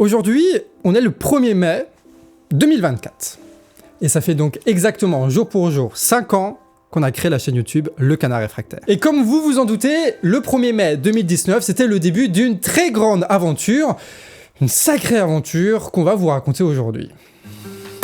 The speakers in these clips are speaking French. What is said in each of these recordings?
Aujourd'hui, on est le 1er mai 2024. Et ça fait donc exactement jour pour jour 5 ans qu'on a créé la chaîne YouTube Le Canard Réfractaire. Et comme vous vous en doutez, le 1er mai 2019, c'était le début d'une très grande aventure, une sacrée aventure qu'on va vous raconter aujourd'hui.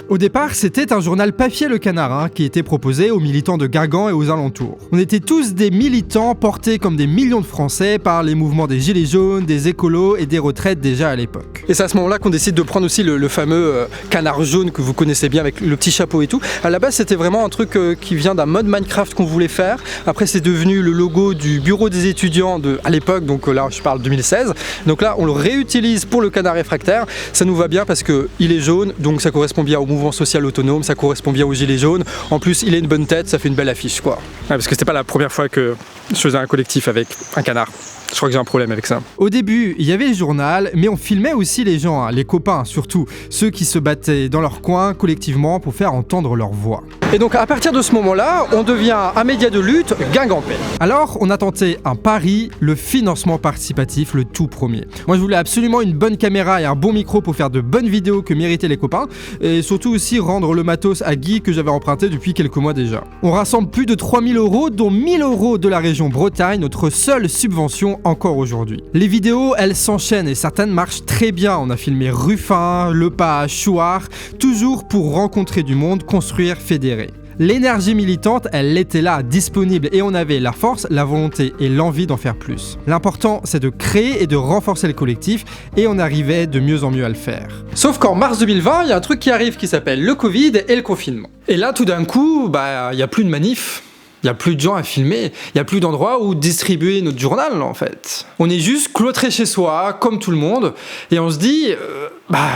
Au départ, c'était un journal papier Le Canard qui était proposé aux militants de Guingamp et aux alentours. On était tous des militants portés comme des millions de Français par les mouvements des Gilets jaunes, des écolos et des retraites déjà à l'époque. Et c'est à ce moment-là qu'on décide de prendre aussi le fameux canard jaune que vous connaissez bien avec le petit chapeau et tout. À la base, c'était vraiment un truc qui vient d'un mode Minecraft qu'on voulait faire. Après, c'est devenu le logo du bureau des étudiants à l'époque, donc là, je parle 2016. Donc là, on le réutilise pour le Canard Réfractaire. Ça nous va bien parce qu'il est jaune, donc ça correspond bien au mouvement social autonome, ça correspond bien aux gilets jaunes. En plus, il a une bonne tête, ça fait une belle affiche, quoi. Ouais, parce que c'était pas la première fois que je faisais un collectif avec un canard. Je crois que j'ai un problème avec ça. Au début, il y avait le journal, mais on filmait aussi les gens, les copains surtout, ceux qui se battaient dans leur coin collectivement pour faire entendre leur voix. Et donc à partir de ce moment-là, on devient un média de lutte guingampais. Alors on a tenté un pari, le financement participatif, le tout premier. Moi je voulais absolument une bonne caméra et un bon micro pour faire de bonnes vidéos que méritaient les copains, et surtout aussi rendre le matos à Guy que j'avais emprunté depuis quelques mois déjà. On rassemble plus de 3000 €, dont 1000 € de la région Bretagne, notre seule subvention encore aujourd'hui. Les vidéos, elles s'enchaînent et certaines marchent très bien. On a filmé Ruffin, Lepage, Chouard, toujours pour rencontrer du monde, construire, fédérer. L'énergie militante, elle était là, disponible, et on avait la force, la volonté et l'envie d'en faire plus. L'important, c'est de créer et de renforcer le collectif, et on arrivait de mieux en mieux à le faire. Sauf qu'en mars 2020, il y a un truc qui arrive qui s'appelle le Covid et le confinement. Et là, tout d'un coup, il n'y a plus de manif. Il n'y a plus de gens à filmer, il n'y a plus d'endroits où distribuer notre journal en fait. On est juste cloîtré chez soi, comme tout le monde, et on se dit,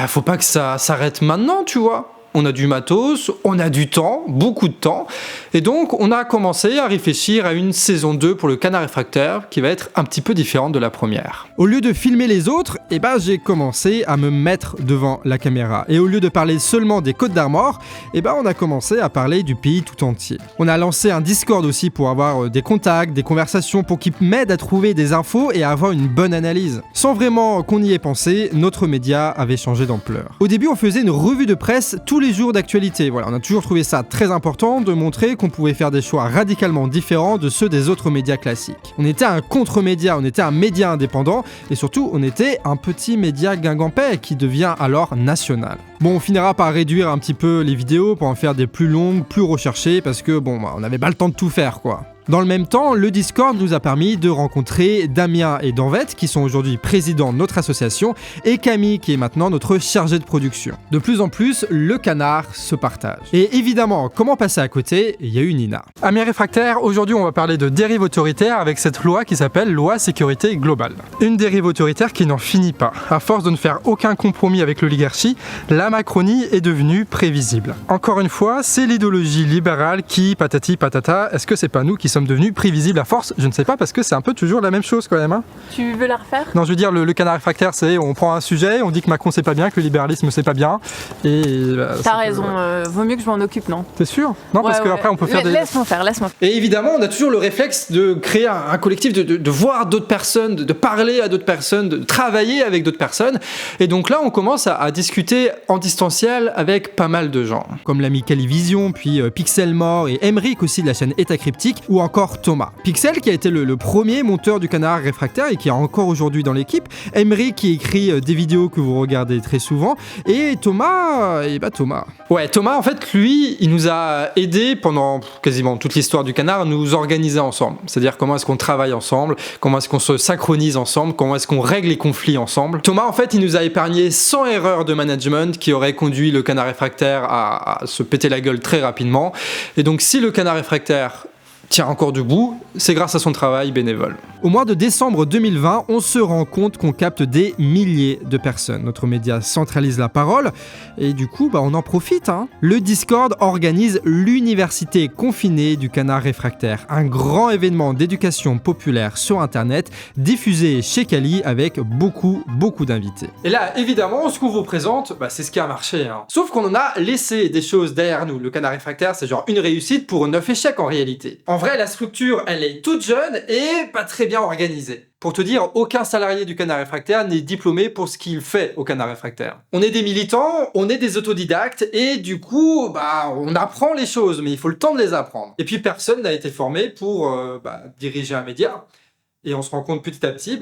faut pas que ça s'arrête maintenant, tu vois. On a du matos, on a du temps, beaucoup de temps, et donc on a commencé à réfléchir à une saison 2 pour le Canard Réfractaire qui va être un petit peu différente de la première. Au lieu de filmer les autres, j'ai commencé à me mettre devant la caméra. Et au lieu de parler seulement des Côtes d'Armor, on a commencé à parler du pays tout entier. On a lancé un Discord aussi pour avoir des contacts, des conversations pour qu'ils m'aident à trouver des infos et à avoir une bonne analyse. Sans vraiment qu'on y ait pensé, notre média avait changé d'ampleur. Au début, on faisait une revue de presse tous les jours d'actualité. Voilà, on a toujours trouvé ça très important de montrer qu'on pouvait faire des choix radicalement différents de ceux des autres médias classiques. On était un contre-média, on était un média indépendant et surtout on était un petit média guingampais qui devient alors national. Bon, on finira par réduire un petit peu les vidéos pour en faire des plus longues, plus recherchées parce que on n'avait pas le temps de tout faire quoi. Dans le même temps, le Discord nous a permis de rencontrer Damien et Danvette, qui sont aujourd'hui présidents de notre association, et Camille, qui est maintenant notre chargée de production. De plus en plus, le canard se partage. Et évidemment, comment passer à côté? Il y a eu Nina. Amis réfractaires, aujourd'hui on va parler de dérive autoritaire avec cette loi qui s'appelle Loi Sécurité Globale. Une dérive autoritaire qui n'en finit pas. À force de ne faire aucun compromis avec l'oligarchie, la Macronie est devenue prévisible. Encore une fois, c'est l'idéologie libérale qui, patati patata, est-ce que c'est pas nous qui sommes devenus prévisibles à force? Je ne sais pas parce que c'est un peu toujours la même chose quand même. Tu veux la refaire? Non, je veux dire, le canard réfractaire, c'est on prend un sujet, on dit que Macron c'est pas bien, que le libéralisme c'est pas bien. Et t'as raison, vaut mieux que je m'en occupe, non? T'es sûr? Non, parce qu'après on peut faire des... Laisse-moi faire. Et évidemment, on a toujours le réflexe de créer un collectif, de voir d'autres personnes, de parler à d'autres personnes, de travailler avec d'autres personnes. Et donc là, on commence à discuter en distanciel avec pas mal de gens. Comme l'ami Calivision, puis Pixelmore et Emeric aussi de la chaîne État Cryptique, ou encore Thomas. Pixel qui a été le premier monteur du Canard Réfractaire et qui est encore aujourd'hui dans l'équipe. Emeric qui écrit des vidéos que vous regardez très souvent. Et Thomas, Thomas. Ouais, Thomas en fait, lui, il nous a aidé pendant quasiment toute l'histoire du Canard à nous organiser ensemble. C'est-à-dire comment est-ce qu'on travaille ensemble, comment est-ce qu'on se synchronise ensemble, comment est-ce qu'on règle les conflits ensemble. Thomas en fait, il nous a épargné 100 erreurs de management qui auraient conduit le Canard Réfractaire à se péter la gueule très rapidement. Et donc si le Canard Réfractaire tient encore debout, c'est grâce à son travail bénévole. Au mois de décembre 2020, on se rend compte qu'on capte des milliers de personnes. Notre média centralise la parole et du coup, on en profite. Le Discord organise l'université confinée du Canard Réfractaire, un grand événement d'éducation populaire sur Internet, diffusé chez Kali avec beaucoup d'invités. Et là, évidemment, ce qu'on vous présente, c'est ce qui a marché. Sauf qu'on en a laissé des choses derrière nous. Le Canard Réfractaire, c'est genre une réussite pour 9 échecs en réalité. En vrai, la structure, elle elle est toute jeune et pas très bien organisée. Pour te dire, aucun salarié du Canard Réfractaire n'est diplômé pour ce qu'il fait au Canard Réfractaire. On est des militants, on est des autodidactes et du coup, on apprend les choses, mais il faut le temps de les apprendre. Et puis personne n'a été formé pour diriger un média. Et on se rend compte petit à petit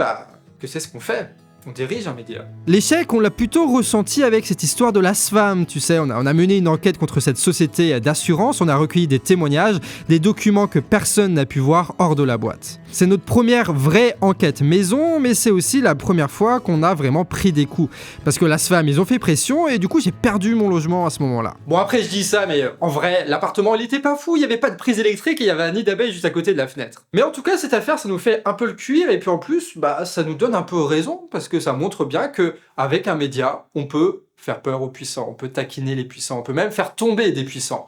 que c'est ce qu'on fait. On dirige un média. L'échec, on l'a plutôt ressenti avec cette histoire de l'ASFAM, tu sais, on a mené une enquête contre cette société d'assurance, on a recueilli des témoignages, des documents que personne n'a pu voir hors de la boîte. C'est notre première vraie enquête maison, mais c'est aussi la première fois qu'on a vraiment pris des coups. Parce que l'ASFAM, ils ont fait pression et du coup j'ai perdu mon logement à ce moment-là. Bon après je dis ça, mais en vrai, l'appartement il était pas fou, il y avait pas de prise électrique et il y avait un nid d'abeilles juste à côté de la fenêtre. Mais en tout cas cette affaire ça nous fait un peu le cuir et puis en plus ça nous donne un peu raison parce que ça montre bien que avec un média, on peut faire peur aux puissants, on peut taquiner les puissants, on peut même faire tomber des puissants.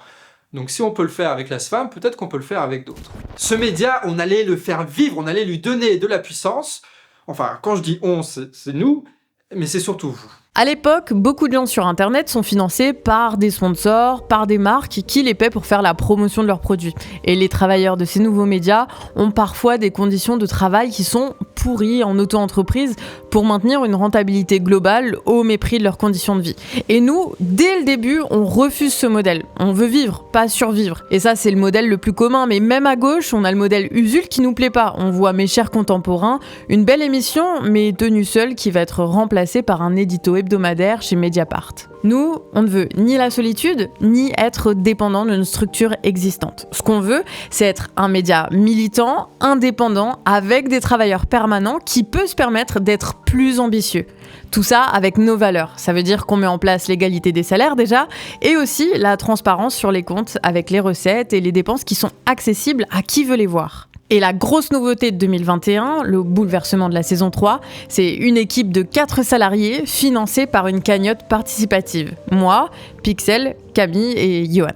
Donc si on peut le faire avec l'ASFAM, peut-être qu'on peut le faire avec d'autres. Ce média, on allait le faire vivre, on allait lui donner de la puissance. Enfin, quand je dis on, c'est nous, mais c'est surtout vous. À l'époque, beaucoup de gens sur Internet sont financés par des sponsors, par des marques qui les paient pour faire la promotion de leurs produits. Et les travailleurs de ces nouveaux médias ont parfois des conditions de travail qui sont pourries en auto-entreprise pour maintenir une rentabilité globale au mépris de leurs conditions de vie. Et nous, dès le début, on refuse ce modèle. On veut vivre, pas survivre. Et ça, c'est le modèle le plus commun. Mais même à gauche, on a le modèle Usul qui nous plaît pas. On voit Mes chers contemporains, une belle émission, mais tenue seule, qui va être remplacée par un édito hebdomadaire chez Mediapart. Nous, on ne veut ni la solitude, ni être dépendant d'une structure existante. Ce qu'on veut, c'est être un média militant, indépendant, avec des travailleurs permanents qui peut se permettre d'être plus ambitieux. Tout ça avec nos valeurs. Ça veut dire qu'on met en place l'égalité des salaires déjà, et aussi la transparence sur les comptes avec les recettes et les dépenses qui sont accessibles à qui veut les voir. Et la grosse nouveauté de 2021, le bouleversement de la saison 3, c'est une équipe de 4 salariés financée par une cagnotte participative. Moi, Pixel, Camille et Johan.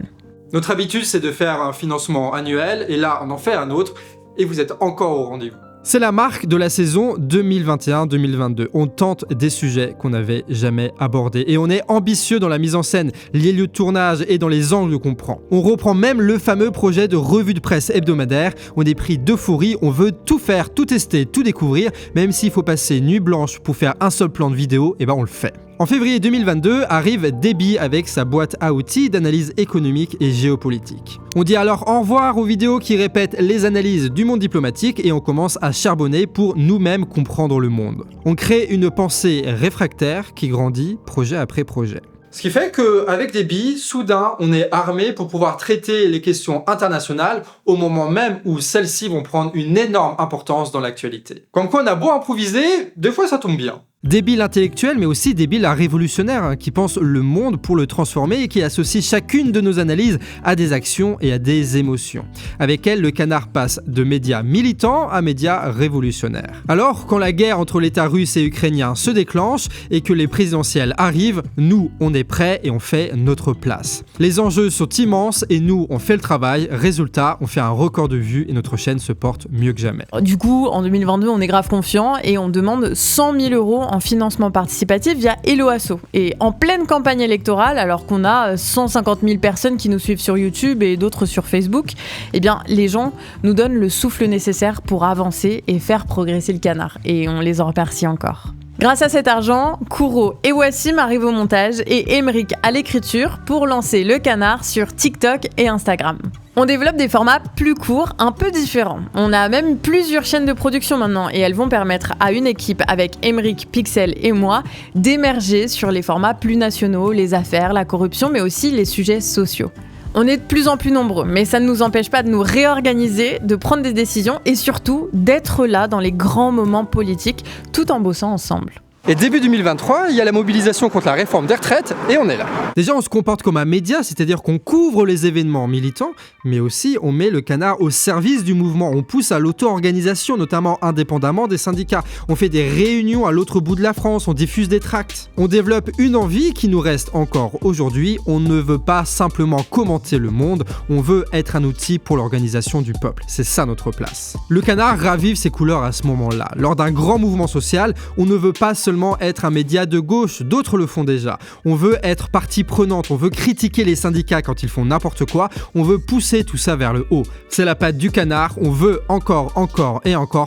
Notre habitude, c'est de faire un financement annuel, et là, on en fait un autre, et vous êtes encore au rendez-vous. C'est la marque de la saison 2021-2022. On tente des sujets qu'on n'avait jamais abordés. Et on est ambitieux dans la mise en scène, les lieux de tournage et dans les angles qu'on prend. On reprend même le fameux projet de revue de presse hebdomadaire. On est pris d'euphorie, on veut tout faire, tout tester, tout découvrir. Même s'il faut passer nuit blanche pour faire un seul plan de vidéo, on le fait. En février 2022 arrive Debbie avec sa boîte à outils d'analyse économique et géopolitique. On dit alors au revoir aux vidéos qui répètent les analyses du monde diplomatique et on commence à charbonner pour nous-mêmes comprendre le monde. On crée une pensée réfractaire qui grandit projet après projet. Ce qui fait qu'avec Debbie, soudain, on est armé pour pouvoir traiter les questions internationales au moment même où celles-ci vont prendre une énorme importance dans l'actualité. Comme quoi on a beau improviser, des fois ça tombe bien. Debbie l'intellectuel, mais aussi Debbie la révolutionnaire, qui pense le monde pour le transformer et qui associe chacune de nos analyses à des actions et à des émotions. Avec elle, le Canard passe de médias militants à médias révolutionnaires. Alors, quand la guerre entre l'État russe et ukrainien se déclenche et que les présidentielles arrivent, nous, on est prêts et on fait notre place. Les enjeux sont immenses et nous, on fait le travail. Résultat, on fait un record de vues et notre chaîne se porte mieux que jamais. Du coup, en 2022, on est grave confiant et on demande 100 000 € en financement participatif via Hello Asso. Et en pleine campagne électorale, alors qu'on a 150 000 personnes qui nous suivent sur YouTube et d'autres sur Facebook, les gens nous donnent le souffle nécessaire pour avancer et faire progresser le Canard. Et on les en remercie encore. Grâce à cet argent, Kouro et Wassim arrivent au montage et Émeric à l'écriture pour lancer le Canard sur TikTok et Instagram. On développe des formats plus courts, un peu différents. On a même plusieurs chaînes de production maintenant et elles vont permettre à une équipe avec Émeric, Pixel et moi d'émerger sur les formats plus nationaux, les affaires, la corruption, mais aussi les sujets sociaux. On est de plus en plus nombreux, mais ça ne nous empêche pas de nous réorganiser, de prendre des décisions et surtout d'être là dans les grands moments politiques tout en bossant ensemble. Et début 2023, il y a la mobilisation contre la réforme des retraites et on est là. Déjà, on se comporte comme un média, c'est-à-dire qu'on couvre les événements militants, mais aussi on met le Canard au service du mouvement. On pousse à l'auto-organisation, notamment indépendamment des syndicats. On fait des réunions à l'autre bout de la France, on diffuse des tracts. On développe une envie qui nous reste encore aujourd'hui. On ne veut pas simplement commenter le monde, on veut être un outil pour l'organisation du peuple. C'est ça notre place. Le Canard ravive ses couleurs à ce moment-là. Lors d'un grand mouvement social, on ne veut pas seulement seulement être un média de gauche, d'autres le font déjà. On veut être partie prenante, on veut critiquer les syndicats quand ils font n'importe quoi, on veut pousser tout ça vers le haut. C'est la patte du canard, on veut encore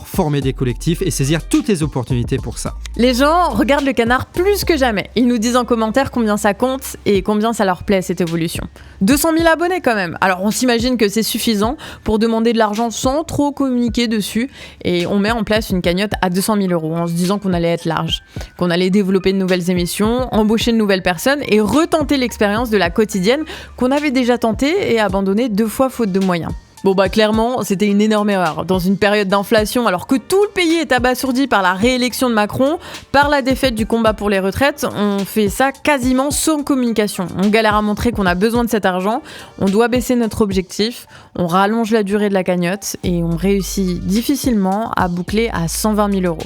former des collectifs et saisir toutes les opportunités pour ça. Les gens regardent le canard plus que jamais. Ils nous disent en commentaire combien ça compte et combien ça leur plaît cette évolution. 200 000 abonnés quand même. Alors on s'imagine que c'est suffisant pour demander de l'argent sans trop communiquer dessus et on met en place une cagnotte à 200 000 € en se disant qu'on allait être large, qu'on allait développer de nouvelles émissions, embaucher de nouvelles personnes et retenter l'expérience de la quotidienne qu'on avait déjà tentée et abandonnée 2 fois faute de moyens. Bon bah clairement, c'était une énorme erreur. Dans une période d'inflation, alors que tout le pays est abasourdi par la réélection de Macron, par la défaite du combat pour les retraites, on fait ça quasiment sans communication. On galère à montrer qu'on a besoin de cet argent, on doit baisser notre objectif, on rallonge la durée de la cagnotte et on réussit difficilement à boucler à 120 000 €.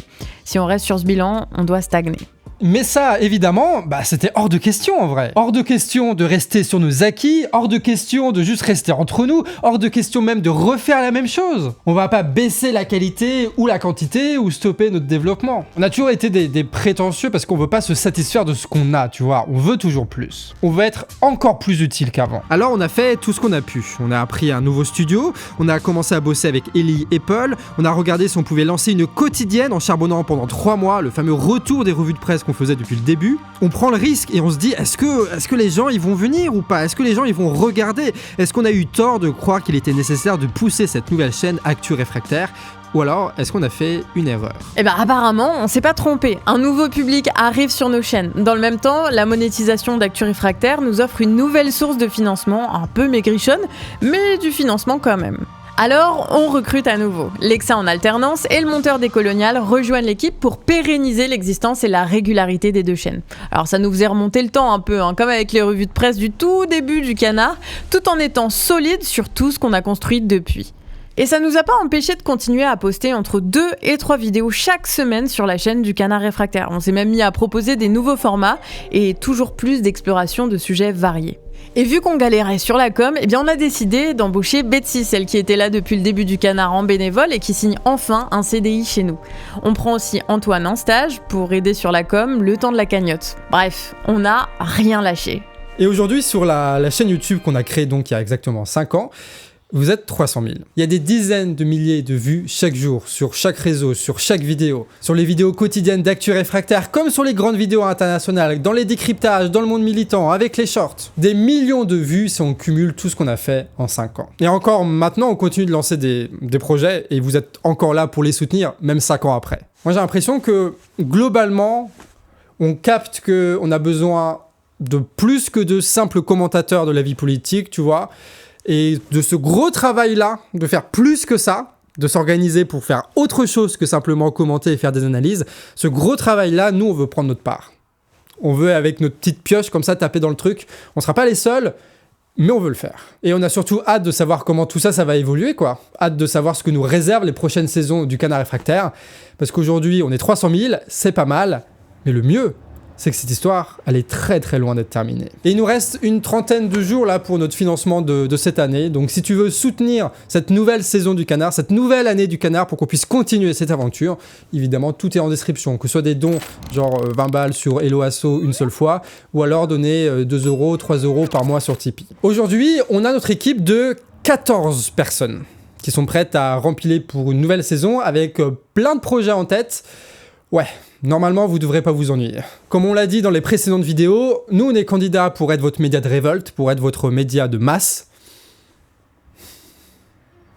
Si on reste sur ce bilan, on doit stagner. Mais ça, évidemment, c'était hors de question en vrai. Hors de question de rester sur nos acquis, hors de question de juste rester entre nous, hors de question même de refaire la même chose. On va pas baisser la qualité ou la quantité ou stopper notre développement. On a toujours été des prétentieux parce qu'on veut pas se satisfaire de ce qu'on a, tu vois. On veut toujours plus. On veut être encore plus utile qu'avant. Alors on a fait tout ce qu'on a pu. On a appris un nouveau studio, on a commencé à bosser avec Ellie et Paul, on a regardé si on pouvait lancer une quotidienne en charbonnant pendant 3 mois, le fameux retour des revues de presse qu'on faisait depuis le début. On prend le risque et on se dit est-ce que les gens ils vont venir ou pas? Est-ce que les gens ils vont regarder? Est-ce qu'on a eu tort de croire qu'il était nécessaire de pousser cette nouvelle chaîne Actu Réfractaire? Ou alors, est-ce qu'on a fait une erreur? Apparemment, on s'est pas trompé. Un nouveau public arrive sur nos chaînes. Dans le même temps, la monétisation d'Actu Réfractaire nous offre une nouvelle source de financement, un peu maigrichonne, mais du financement quand même. Alors, on recrute à nouveau. Lexa en alternance et le monteur des coloniales rejoignent l'équipe pour pérenniser l'existence et la régularité des 2 chaînes. Alors ça nous faisait remonter le temps un peu, comme avec les revues de presse du tout début du canard, tout en étant solide sur tout ce qu'on a construit depuis. Et ça nous a pas empêché de continuer à poster entre 2 et 3 vidéos chaque semaine sur la chaîne du Canard Réfractaire. On s'est même mis à proposer des nouveaux formats et toujours plus d'exploration de sujets variés. Et vu qu'on galérait sur la com, on a décidé d'embaucher Betsy, celle qui était là depuis le début du Canard en bénévole et qui signe enfin un CDI chez nous. On prend aussi Antoine en stage pour aider sur la com le temps de la cagnotte. Bref, on n'a rien lâché. Et aujourd'hui, sur la chaîne YouTube qu'on a créée donc il y a exactement 5 ans, vous êtes 300 000. Il y a des dizaines de milliers de vues chaque jour, sur chaque réseau, sur chaque vidéo, sur les vidéos quotidiennes d'Actu Réfractaire, comme sur les grandes vidéos internationales, dans les décryptages, dans le monde militant, avec les shorts. Des millions de vues si on cumule tout ce qu'on a fait en 5 ans. Et encore maintenant, on continue de lancer des projets et vous êtes encore là pour les soutenir, même 5 ans après. Moi, j'ai l'impression que, globalement, on capte qu'on a besoin de plus que de simples commentateurs de la vie politique, tu vois. Et de ce gros travail-là, de faire plus que ça, de s'organiser pour faire autre chose que simplement commenter et faire des analyses, ce gros travail-là, nous, on veut prendre notre part. On veut, avec notre petite pioche, comme ça, taper dans le truc. On ne sera pas les seuls, mais on veut le faire. Et on a surtout hâte de savoir comment tout ça va évoluer, quoi. Hâte de savoir ce que nous réservent les prochaines saisons du Canard Réfractaire. Parce qu'aujourd'hui, on est 300 000, c'est pas mal, mais le mieux, c'est que cette histoire, elle est très très loin d'être terminée. Et il nous reste une trentaine de jours là pour notre financement de cette année. Donc si tu veux soutenir cette nouvelle saison du Canard, cette nouvelle année du Canard pour qu'on puisse continuer cette aventure, évidemment tout est en description. Que ce soit des dons, genre 20 balles sur Hello Asso une seule fois, ou alors donner 2 €, 3 € par mois sur Tipeee. Aujourd'hui, on a notre équipe de 14 personnes qui sont prêtes à remplir pour une nouvelle saison avec plein de projets en tête. Ouais, normalement, vous ne devrez pas vous ennuyer. Comme on l'a dit dans les précédentes vidéos, nous, on est candidats pour être votre média de révolte, pour être votre média de masse.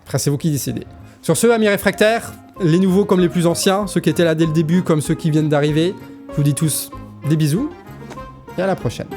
Après, c'est vous qui décidez. Sur ce, amis réfractaires, les nouveaux comme les plus anciens, ceux qui étaient là dès le début comme ceux qui viennent d'arriver, je vous dis tous des bisous et à la prochaine.